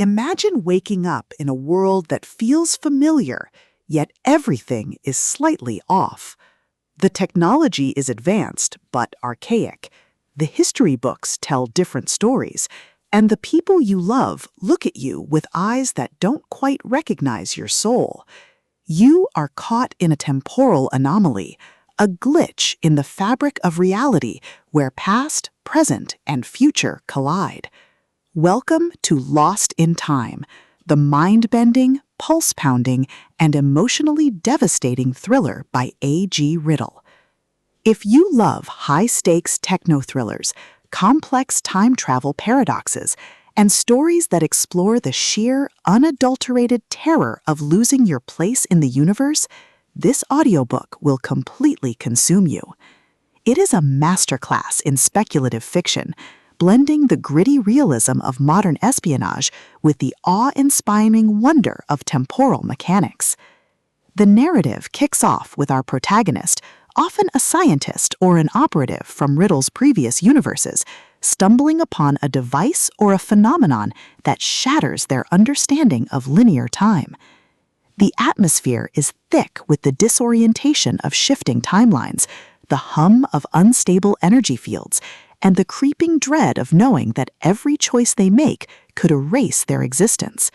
Imagine waking up in a world that feels familiar, yet everything is slightly off. The technology is advanced, but archaic. The history books tell different stories, and the people you love look at you with eyes that don't quite recognize your soul. You are caught in a temporal anomaly, a glitch in the fabric of reality where past, present, and future collide. Welcome to Lost in Time, the mind-bending, pulse-pounding, and emotionally devastating thriller by A.G. Riddle. If you love high-stakes techno-thrillers, complex time travel paradoxes, and stories that explore the sheer, unadulterated terror of losing your place in the universe, this audiobook will completely consume you. It is a masterclass in speculative fiction, blending the gritty realism of modern espionage with the awe-inspiring wonder of temporal mechanics. The narrative kicks off with our protagonist, often a scientist or an operative from Riddle's previous universes, stumbling upon a device or a phenomenon that shatters their understanding of linear time. The atmosphere is thick with the disorientation of shifting timelines, the hum of unstable energy fields, and the creeping dread of knowing that every choice they make could erase their existence.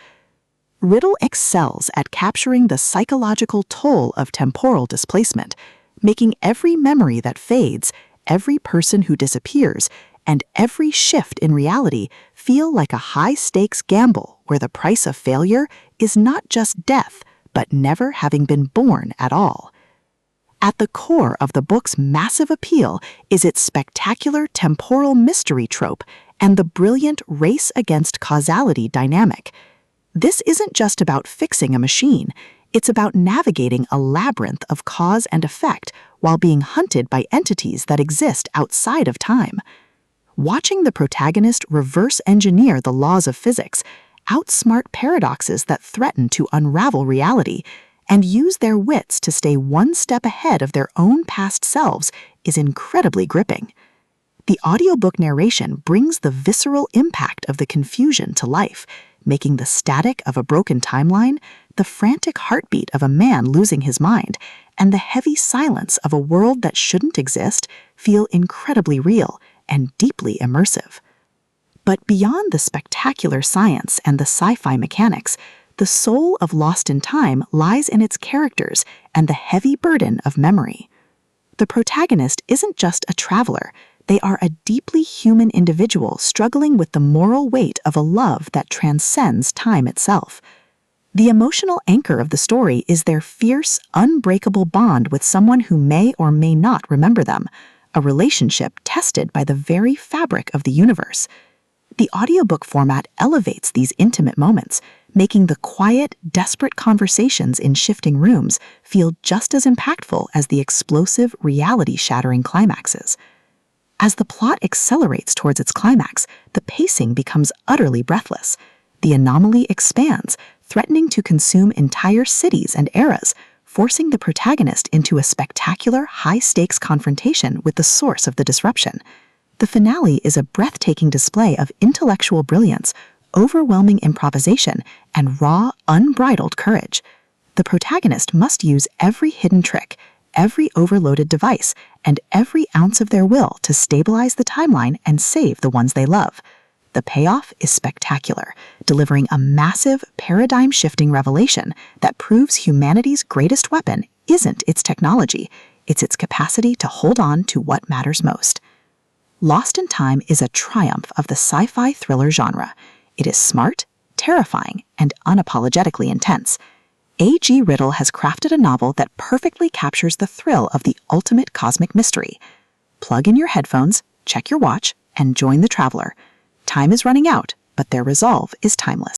Riddle excels at capturing the psychological toll of temporal displacement, making every memory that fades, every person who disappears, and every shift in reality feel like a high-stakes gamble where the price of failure is not just death, but never having been born at all. At the core of the book's massive appeal is its spectacular temporal mystery trope and the brilliant race against causality dynamic. This isn't just about fixing a machine, it's about navigating a labyrinth of cause and effect while being hunted by entities that exist outside of time. Watching the protagonist reverse engineer the laws of physics, outsmart paradoxes that threaten to unravel reality, and use their wits to stay one step ahead of their own past selves is incredibly gripping. The audiobook narration brings the visceral impact of the confusion to life, making the static of a broken timeline, the frantic heartbeat of a man losing his mind, and the heavy silence of a world that shouldn't exist feel incredibly real and deeply immersive. But beyond the spectacular science and the sci-fi mechanics, the soul of Lost in Time lies in its characters and the heavy burden of memory. The protagonist isn't just a traveler, they are a deeply human individual struggling with the moral weight of a love that transcends time itself. The emotional anchor of the story is their fierce, unbreakable bond with someone who may or may not remember them, a relationship tested by the very fabric of the universe. The audiobook format elevates these intimate moments, making the quiet, desperate conversations in shifting rooms feel just as impactful as the explosive, reality-shattering climaxes. As the plot accelerates towards its climax, the pacing becomes utterly breathless. The anomaly expands, threatening to consume entire cities and eras, forcing the protagonist into a spectacular, high-stakes confrontation with the source of the disruption. The finale is a breathtaking display of intellectual brilliance, overwhelming improvisation, and raw, unbridled courage. The protagonist must use every hidden trick, every overloaded device, and every ounce of their will to stabilize the timeline and save the ones they love. The payoff is spectacular, delivering a massive, paradigm-shifting revelation that proves humanity's greatest weapon isn't its technology, it's its capacity to hold on to what matters most. Lost in Time is a triumph of the sci-fi thriller genre. It is smart, terrifying, and unapologetically intense. A.G. Riddle has crafted a novel that perfectly captures the thrill of the ultimate cosmic mystery. Plug in your headphones, check your watch, and join the traveler. Time is running out, but their resolve is timeless.